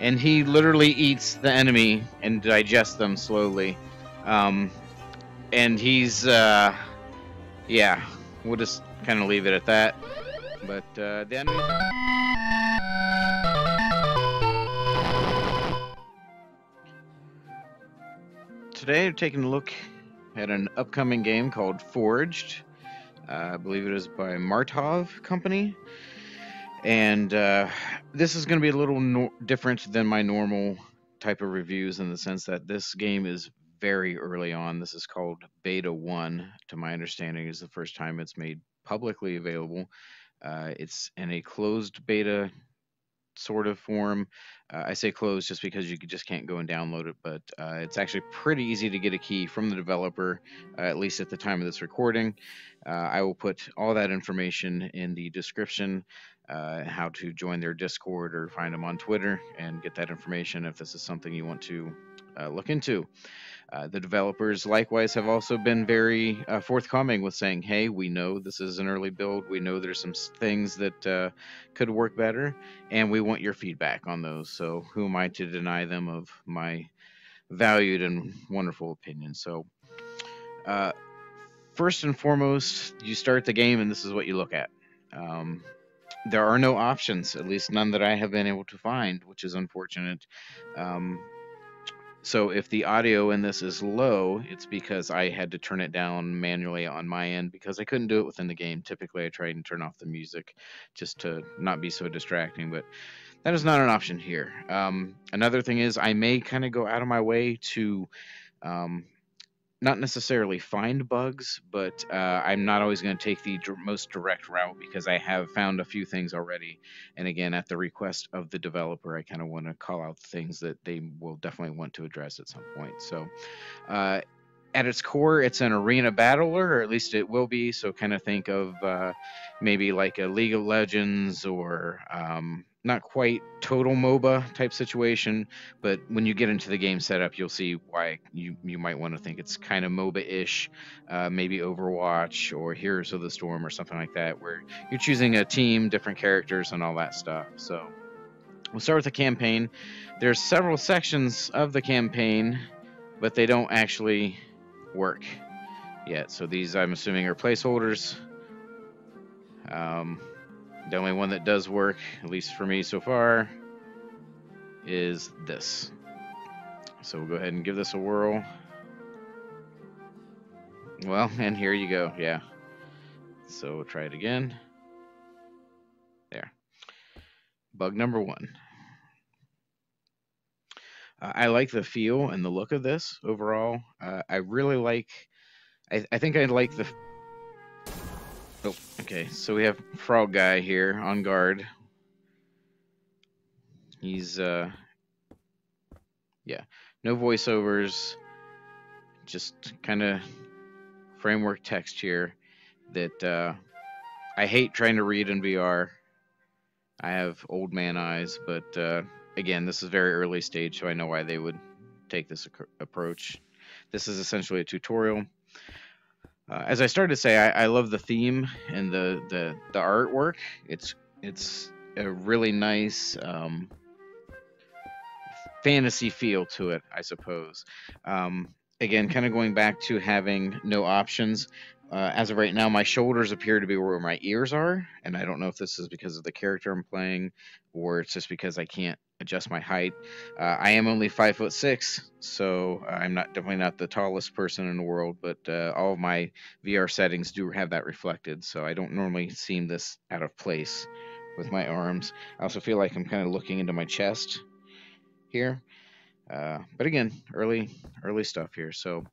and he literally eats the enemy and digests them slowly. And he's yeah, we'll just kind of leave it at that. But the enemies. Today, I'm taking a look at an upcoming game called Forged. I believe it is by Martov Company. And this is going to be a little different than my normal type of reviews in the sense that this game is very early on. This is called Beta 1, to my understanding, is the first time it's made publicly available. It's in a closed beta sort of form. I say closed just because you just can't go and download it, but it's actually pretty easy to get a key from the developer, at least at the time of this recording. I will put all that information in the description, how to join their Discord or find them on Twitter and get that information if this is something you want to look into. The developers likewise have also been very forthcoming with saying, hey, we know this is an early build. We know there's some things that could work better, and we want your feedback on those. So who am I to deny them of my valued and wonderful opinion? So first and foremost, you start the game, and this is what you look at. There are no options, at least none that I have been able to find, which is unfortunate. So if the audio in this is low, it's because I had to turn it down manually on my end because I couldn't do it within the game. Typically, I try and turn off the music just to not be so distracting, but that is not an option here. Another thing is I may kind of go out of my way to not necessarily find bugs, but I'm not always going to take the most direct route because I have found a few things already. And again, at the request of the developer, I kind of want to call out things that they will definitely want to address at some point. So at its core, it's an arena battler, or at least it will be. So kind of think of maybe like a League of Legends or not quite total MOBA type situation, but when you get into the game setup, you'll see why you might want to think it's kind of MOBA-ish, maybe Overwatch or Heroes of the Storm or something like that, where you're choosing a team, different characters, and all that stuff. So we'll start with the campaign. There's several sections of the campaign, but they don't actually work yet. So these, I'm assuming, are placeholders. The only one that does work, at least for me so far, is this. So we'll go ahead and give this a whirl. Well, and here you go. Yeah. So we'll try it again. There. Bug number 1. I like the feel and the look of this overall. I really like... I think I like the... Oh, okay. So we have Frog Guy here on guard. He's, yeah, no voiceovers, just kind of framework text here that I hate trying to read in VR. I have old man eyes, but again, this is very early stage, so I know why they would take this approach. This is essentially a tutorial. As I started to say, I love the theme and the artwork. It's a really nice fantasy feel to it, I suppose. Again, kind of going back to having no options. As of right now, my shoulders appear to be where my ears are, and I don't know if this is because of the character I'm playing, or it's just because I can't adjust my height. I am only 5'6", so I'm definitely not the tallest person in the world, but all of my VR settings do have that reflected, so I don't normally seem this out of place with my arms. I also feel like I'm kind of looking into my chest here. But again, early stuff here. So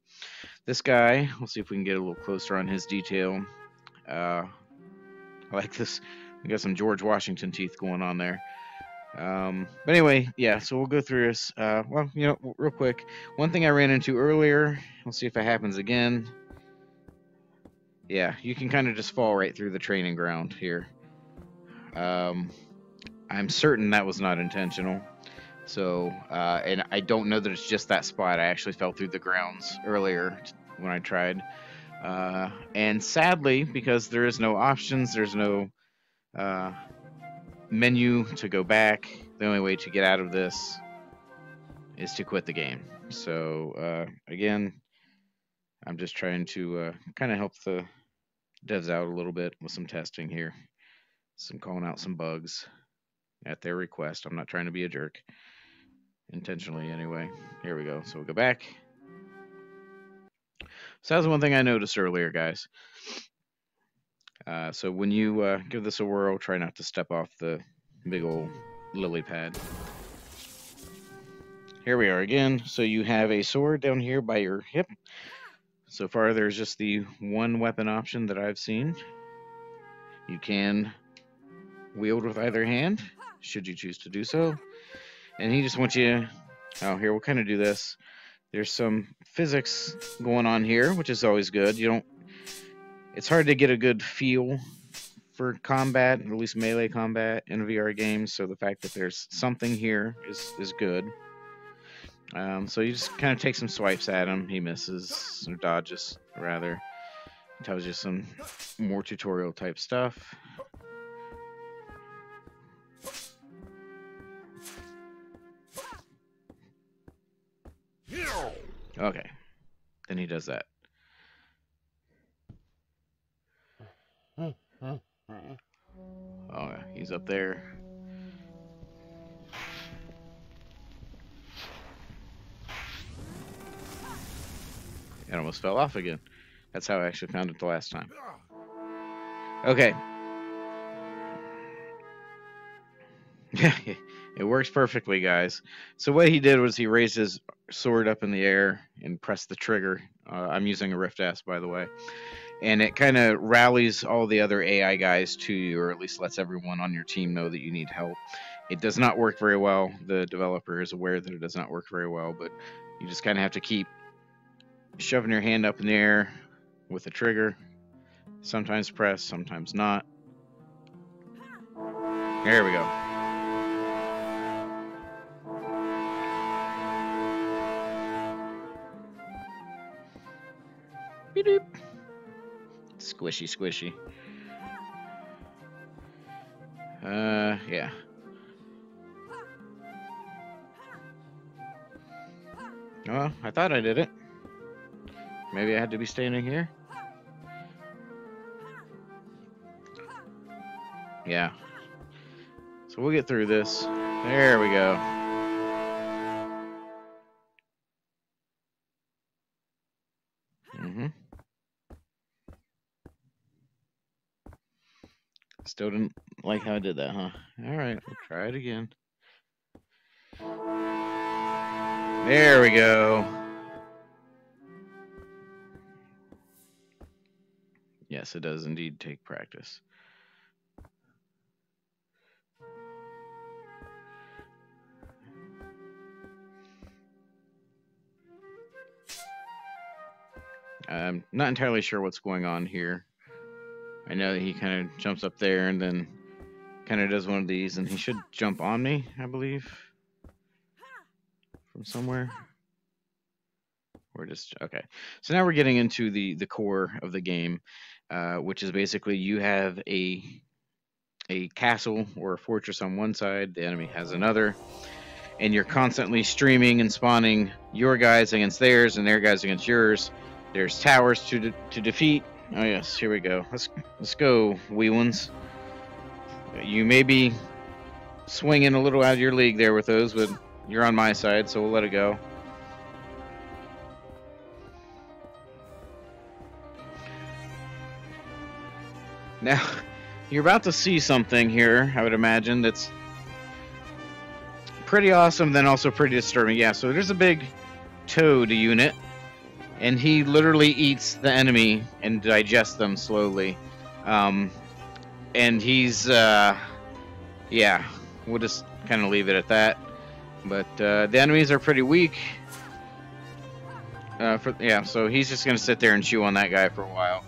this guy, we'll see if we can get a little closer on his detail. I like this. We got some George Washington teeth going on there. But anyway, yeah, so we'll go through this. Well, you know, real quick, one thing I ran into earlier, we'll see if it happens again. Yeah, you can kind of just fall right through the training ground here. I'm certain that was not intentional. So, and I don't know that it's just that spot. I actually fell through the grounds earlier when I tried. And sadly, because there is no options, there's no menu to go back, the only way to get out of this is to quit the game. So again, I'm just trying to kind of help the devs out a little bit with some testing here, some calling out some bugs at their request. I'm not trying to be a jerk, intentionally anyway. Here we go. So we'll go back. So that's one thing I noticed earlier, guys. So when you give this a whirl, try not to step off the big old lily pad. Here we are again. So you have a sword down here by your hip. So far, there's just the one weapon option that I've seen. You can wield with either hand, should you choose to do so. And he just wants you... Oh, here, we'll kind of do this. There's some physics going on here, which is always good. You don't... It's hard to get a good feel for combat, at least melee combat in VR games, so the fact that there's something here is good. So you just kind of take some swipes at him. He misses, or dodges, rather. It tells you some more tutorial type stuff. Okay. Then he does that. Oh, he's up there. It almost fell off again. That's how I actually found it the last time. Okay. It works perfectly, guys. So what he did was he raised his sword up in the air and pressed the trigger. I'm using a Rift S, by the way. And it kind of rallies all the other AI guys to you, or at least lets everyone on your team know that you need help. It does not work very well. The developer is aware that it does not work very well, but you just kind of have to keep shoving your hand up in the air with the trigger. Sometimes press, sometimes not. There we go. Beep-doop. Squishy, squishy. Yeah. Well, I thought I did it. Maybe I had to be standing here. Yeah. So we'll get through this. There we go. Still didn't like how I did that, huh? Alright, we'll try it again. There we go. Yes, it does indeed take practice. I'm not entirely sure what's going on here. I know that he kind of jumps up there and then kind of does one of these, and he should jump on me, I believe, from somewhere. We're just okay. So now we're getting into the core of the game, which is basically you have a castle or a fortress on one side, the enemy has another, and you're constantly streaming and spawning your guys against theirs and their guys against yours. There's towers to defeat. Oh yes, here we go. Let's go, wee ones. You may be swinging a little out of your league there with those, but you're on my side, so we'll let it go. Now, you're about to see something here, I would imagine, that's pretty awesome, then also pretty disturbing. Yeah, so there's a big toad unit, and he literally eats the enemy and digests them slowly. And he's, yeah, we'll just kind of leave it at that. But the enemies are pretty weak. Yeah, so he's just going to sit there and chew on that guy for a while.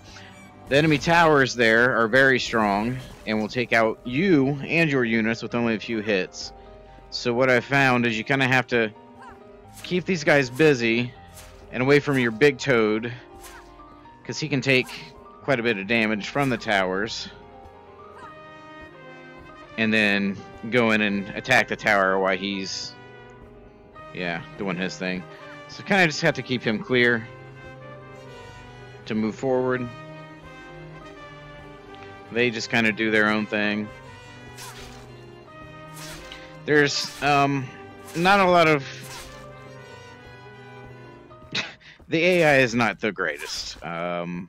The enemy towers there are very strong and will take out you and your units with only a few hits. So what I found is you kind of have to keep these guys busy and away from your big toad, because he can take quite a bit of damage from the towers. and then go in and attack the tower while he's, doing his thing. So kind of just have to keep him clear to move forward. They just kind of do their own thing. There's not a lot of... The AI is not the greatest. I'm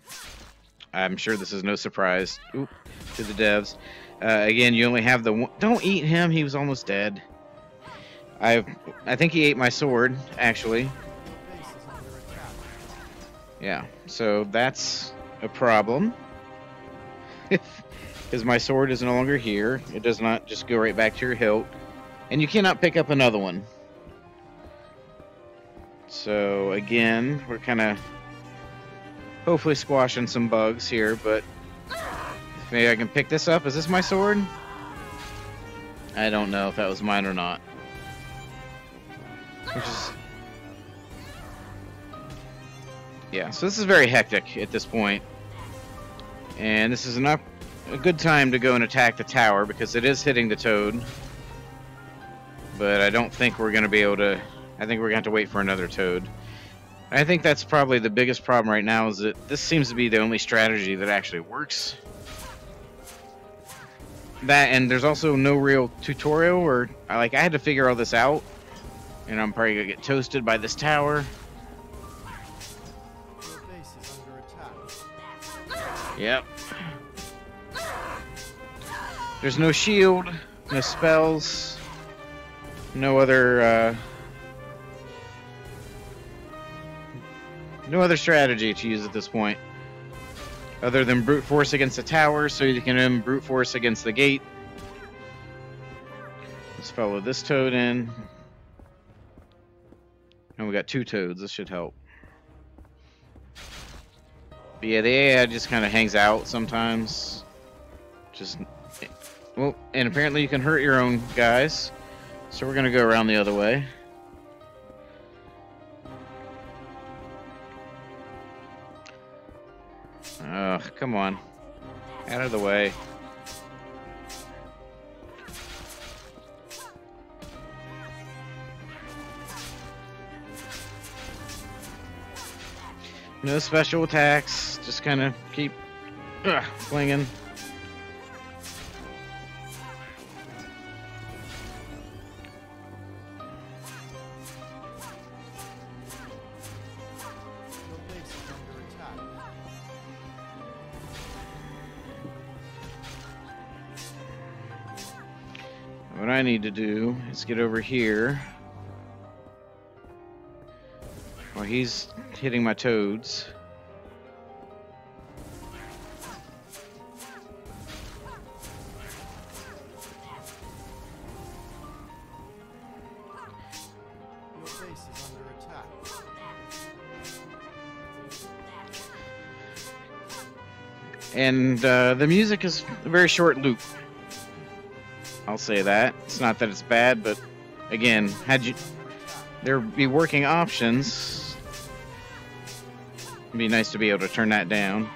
sure this is no surprise to the devs. Again, you only have the one... Don't eat him, he was almost dead. I think he ate my sword, actually. Yeah, so that's a problem. Because my sword is no longer here. It does not just go right back to your hilt. And you cannot pick up another one. So, again, we're kind of hopefully squashing some bugs here, but maybe I can pick this up. Is this my sword? I don't know if that was mine or not. Which is... Yeah, so this is very hectic at this point. And this is not a good time to go and attack the tower because it is hitting the toad. But I don't think we're going to be able to... I think we're going to have to wait for another toad. I think that's probably the biggest problem right now, is that this seems to be the only strategy that actually works. That, and there's also no real tutorial, or I had to figure all this out. And I'm probably going to get toasted by this tower. Yep. There's no shield, no spells, no other strategy to use at this point, other than brute force against the tower, so you can then brute force against the gate. Let's follow this toad in, and we got 2 toads. This should help. But yeah, the AI just kind of hangs out sometimes. Well, and apparently you can hurt your own guys. So we're going to go around the other way. Ugh, come on. Out of the way. No special attacks, just kind of keep flinging. What I need to do is get over here while he's hitting my toads. Your base is under attack. And the music is a very short loop. I'll say that. It's not that it's bad, but again, there'd be working options. It'd be nice to be able to turn that down.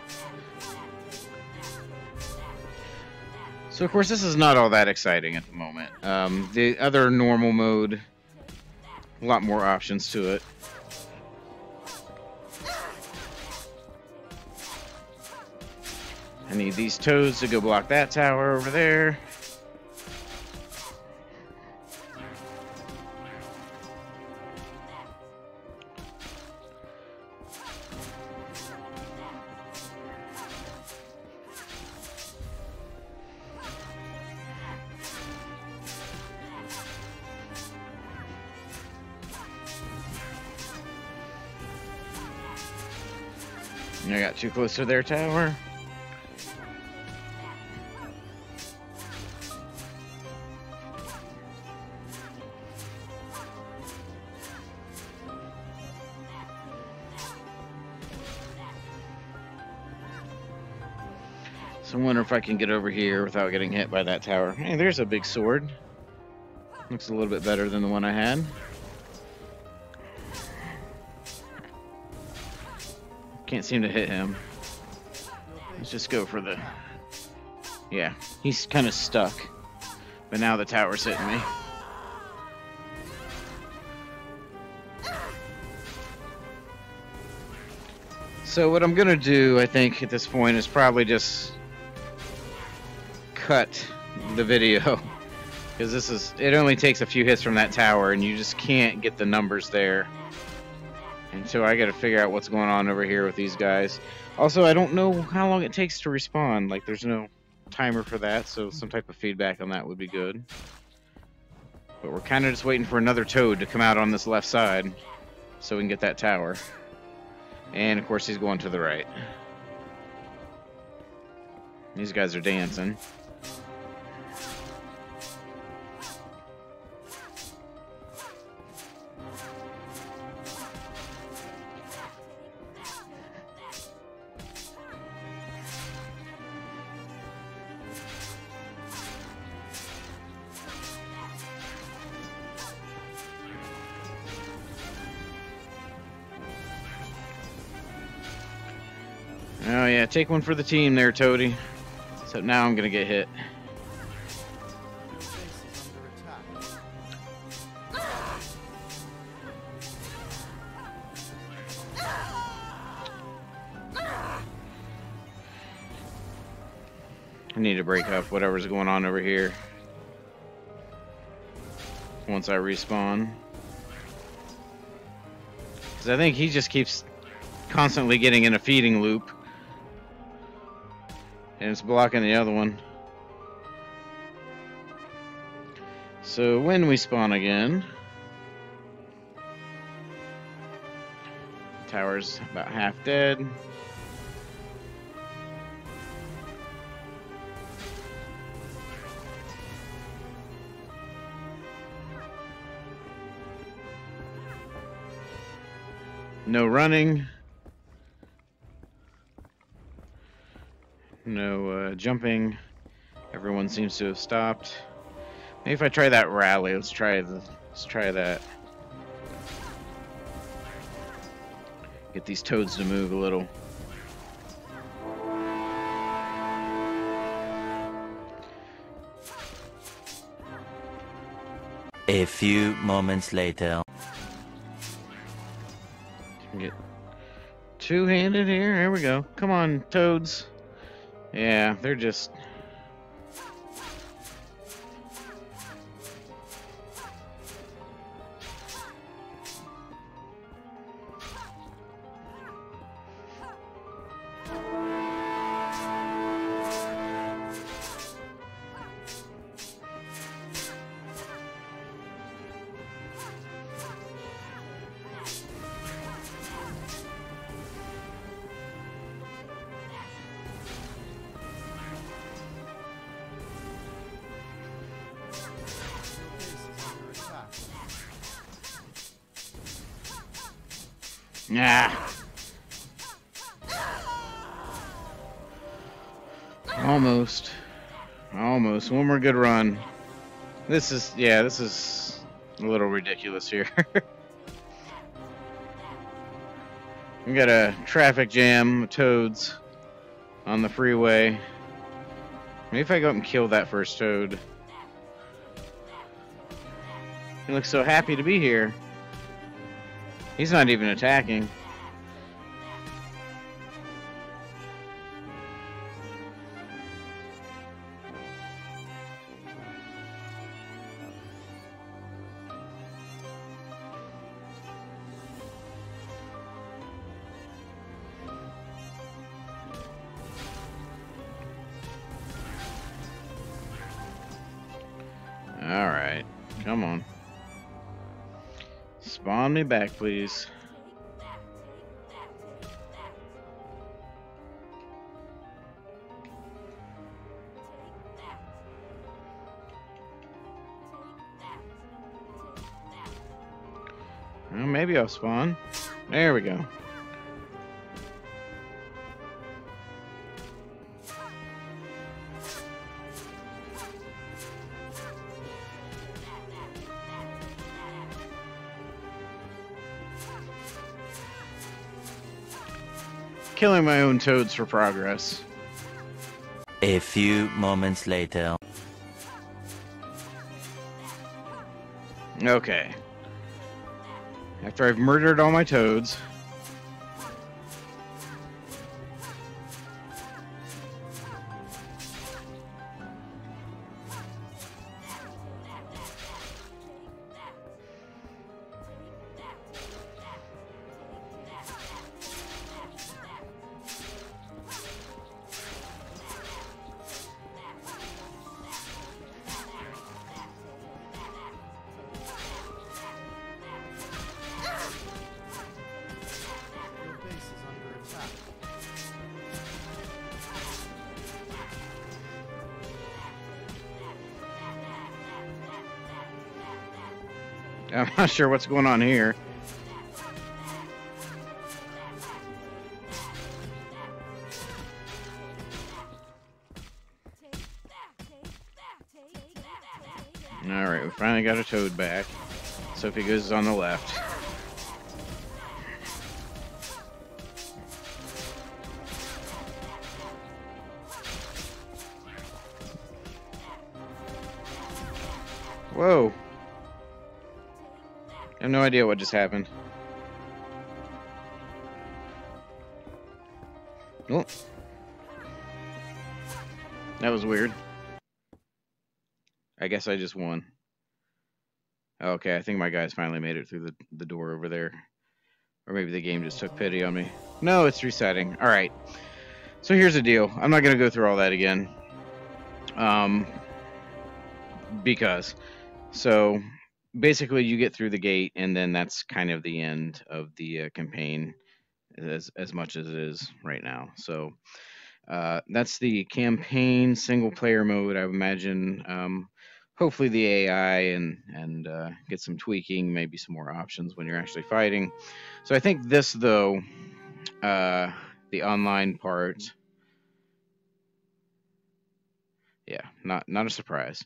So of course this is not all that exciting at the moment. The other normal mode, a lot more options to it. I need these toads to go block that tower over there. I got too close to their tower. So I wonder if I can get over here without getting hit by that tower. Hey, there's a big sword. Looks a little bit better than the one I had. Can't seem to hit him. Let's just go for the... Yeah, he's kind of stuck. But now the tower's hitting me. So what I'm going to do, I think, at this point is probably just cut the video. Because it only takes a few hits from that tower, and you just can't get the numbers there. And so I got to figure out what's going on over here with these guys. Also, I don't know how long it takes to respawn. Like, there's no timer for that, so some type of feedback on that would be good. But we're kind of just waiting for another toad to come out on this left side so we can get that tower. And, of course, he's going to the right. These guys are dancing. Oh yeah, take one for the team there, Toady. So now I'm gonna get hit. Your base is under attack. I need to break up whatever's going on over here once I respawn. Because I think he just keeps constantly getting in a feeding loop. And it's blocking the other one. So when we spawn again, tower's about half dead. No running. No jumping. Everyone seems to have stopped. Maybe if I try that rally, let's try that. Get these toads to move a little. A few moments later. Get two-handed here. There we go. Come on, toads. Yeah, they're just... Nah. Almost. Almost. One more good run. This is a little ridiculous here. We got a traffic jam of toads on the freeway. Maybe if I go up and kill that first toad. He looks so happy to be here. He's not even attacking. All right, come on. Spawn me back, please. Well, maybe I'll spawn. There we go. Killing my own toads for progress. A few moments later. Okay. After I've murdered all my toads. Your base is under attack. I'm not sure what's going on here. Alright, we finally got a toad back. Sophie goes on the left. Whoa. I have no idea what just happened. Oh. That was weird. I guess I just won. Okay, I think my guys finally made it through the door over there. Or maybe the game just took pity on me. No, it's resetting. Alright. So here's the deal. I'm not going to go through all that again. Because. So, basically you get through the gate, and then that's kind of the end of the campaign. As much as it is right now. So, that's the campaign single-player mode. I would imagine... hopefully the AI and get some tweaking, maybe some more options when you're actually fighting. So I think this, though, the online part, yeah, not a surprise.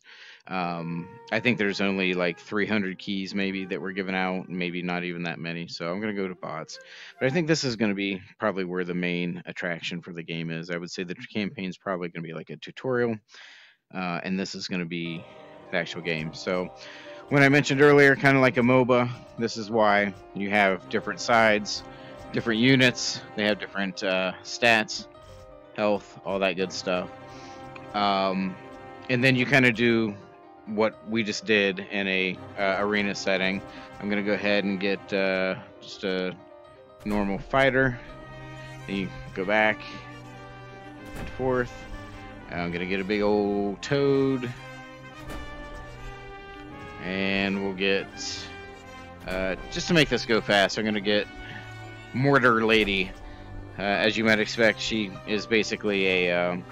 I think there's only like 300 keys maybe that were given out, maybe not even that many. So I'm going to go to bots. But I think this is going to be probably where the main attraction for the game is. I would say the campaign's probably going to be like a tutorial, and this is going to be the actual game. So when I mentioned earlier, kind of like a MOBA, this is why you have different sides, different units. They have different stats, health, all that good stuff. And then you kind of do what we just did in a arena setting. I'm gonna go ahead and get just a normal fighter. Then you go back and forth. I'm gonna get a big old toad. And we'll get, just to make this go fast, I'm going to get Mortar Lady. As you might expect, she is basically a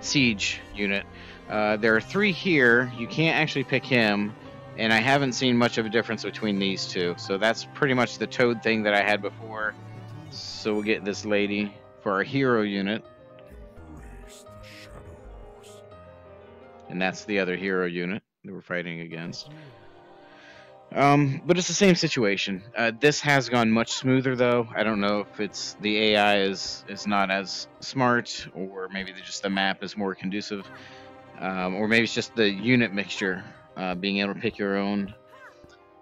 siege unit. There are 3 here. You can't actually pick him, and I haven't seen much of a difference between these 2. So that's pretty much the toad thing that I had before. So we'll get this lady for our hero unit. And that's the other hero unit that we're fighting against. But it's the same situation. This has gone much smoother, though. I don't know if it's the AI is not as smart, or maybe just the map is more conducive, or maybe it's just the unit mixture, being able to pick your own.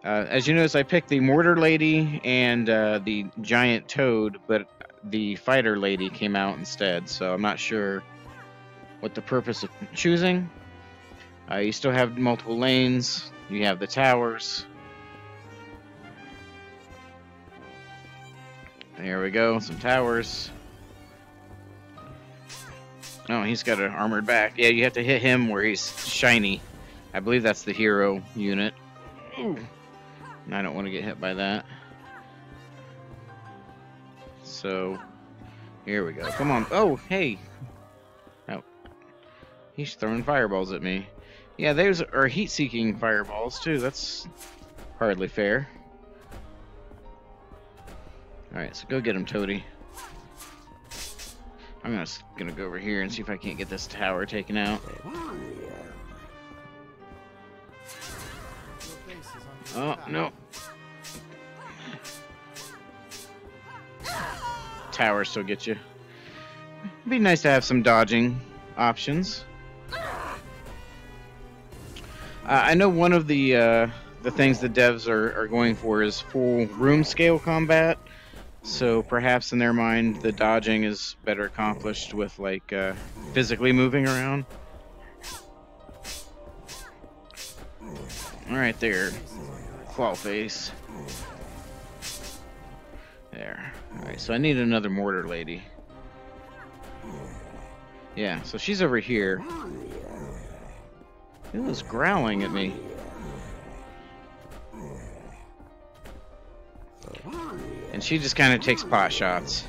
As you notice, I picked the Mortar Lady and the Giant Toad, but the Fighter Lady came out instead, so I'm not sure what the purpose of choosing. You still have multiple lanes. You have the towers. There we go, some towers. Oh, he's got an armored back. Yeah, you have to hit him where he's shiny. I believe that's the hero unit. Ooh. And I don't want to get hit by that. So, here we go. Come on. Oh, hey. Oh. He's throwing fireballs at me. Yeah, those are heat-seeking fireballs, too. That's hardly fair. Alright, so go get him, Toady. I'm gonna go over here and see if I can't get this tower taken out. Oh, no. Tower still gets you. It'd be nice to have some dodging options. I know one of the things the devs are going for is full room scale combat. So perhaps in their mind, the dodging is better accomplished with like physically moving around. All right, there, claw face. There. All right, so I need another mortar lady. Yeah, so she's over here. It was growling at me. And she just kind of takes pot shots.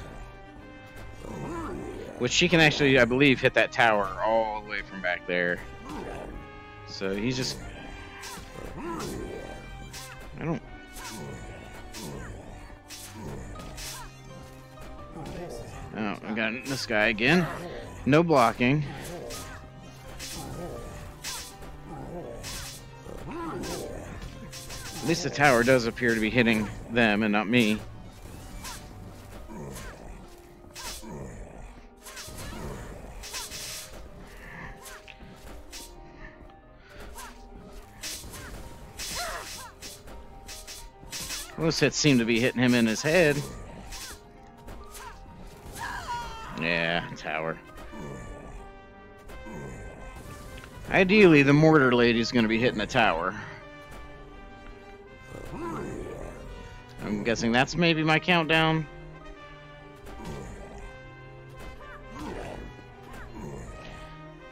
Which she can actually, I believe, hit that tower all the way from back there. So he's just... I don't... Oh, I got this guy again. No blocking. At least the tower does appear to be hitting them and not me. Those hits seem to be hitting him in his head. Yeah, tower. Ideally, the mortar lady's going to be hitting the tower. I'm guessing that's maybe my countdown.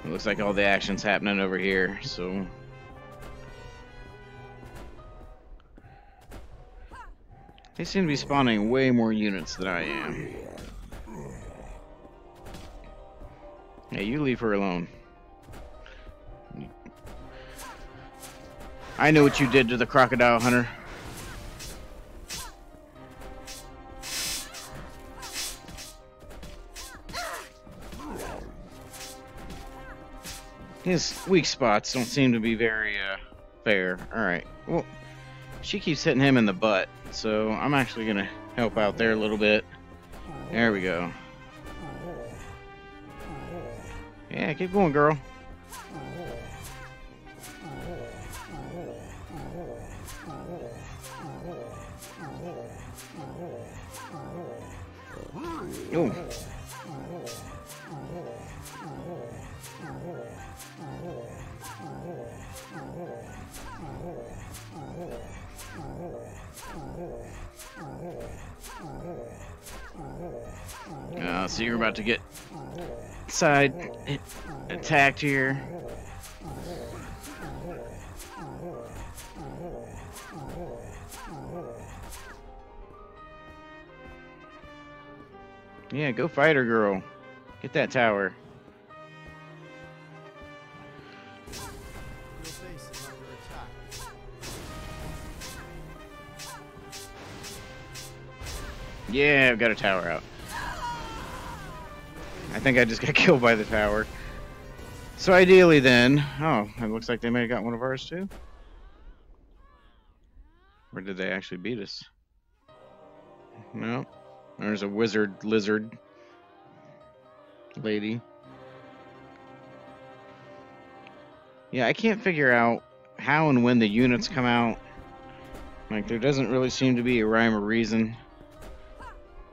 It looks like all the action's happening over here, so... They seem to be spawning way more units than I am. Hey, you leave her alone. I know what you did to the crocodile hunter. His weak spots don't seem to be very fair. Alright, well, she keeps hitting him in the butt, so I'm actually going to help out there a little bit. There we go. Yeah, keep going, girl. Oh. So you're about to get side attacked here. Yeah, go fight her, girl. Get that tower. Your base is under attack. Yeah, I've got a tower out. I think I just got killed by the tower. So ideally then... Oh, it looks like they may have got one of ours too. Or did they actually beat us? No. There's a wizard lizard lady. Yeah, I can't figure out how and when the units come out. Like, there doesn't really seem to be a rhyme or reason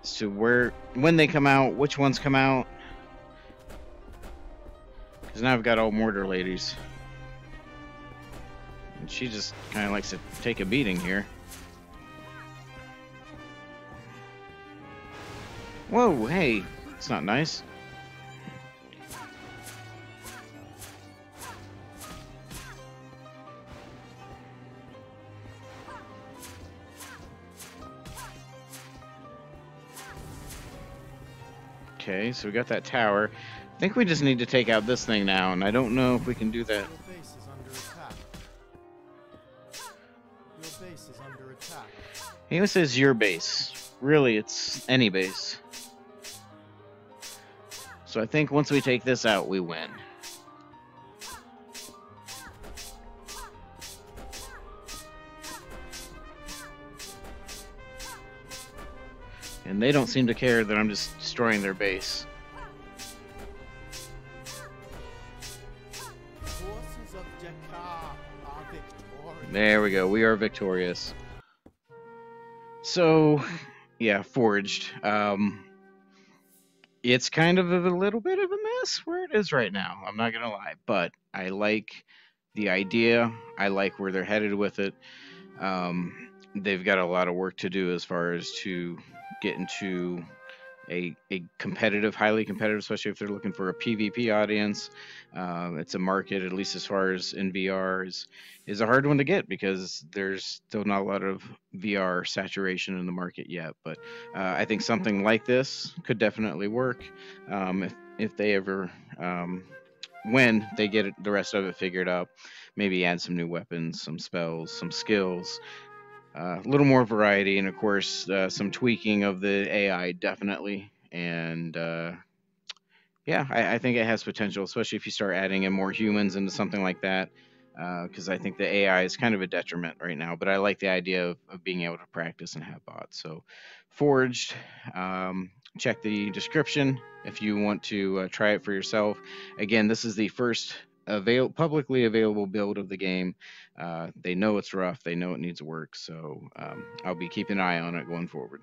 as to when they come out, which ones come out. Because now I've got all mortar ladies. And she just kind of likes to take a beating here. Whoa, hey, it's not nice. Okay, so we got that tower. I think we just need to take out this thing now, and I don't know if we can do that. Your base is under attack. Your base is under attack. He even says your base. Really, it's any base. So I think once we take this out, we win. And they don't seem to care that I'm just destroying their base. Forces of Jakar are There we go. We are victorious. So, yeah, Forged. It's kind of a little bit of a mess where it is right now. I'm not gonna lie, but I like the idea. I like where they're headed with it. They've got a lot of work to do as far as to get into a competitive, highly competitive, especially if they're looking for a PvP audience. It's a market, at least as far as in VR, is a hard one to get because there's still not a lot of VR saturation in the market yet. But I think something like this could definitely work if they ever. When they get the rest of it figured out, maybe add some new weapons, some spells, some skills, a little more variety, and of course, some tweaking of the AI definitely. And yeah, I think it has potential, especially if you start adding in more humans into something like that. Because I think the AI is kind of a detriment right now, but I like the idea of being able to practice and have bots. So, Forged, check the description if you want to try it for yourself. Again, this is the first publicly available build of the game. They know it's rough, they know it needs work, so I'll be keeping an eye on it going forward.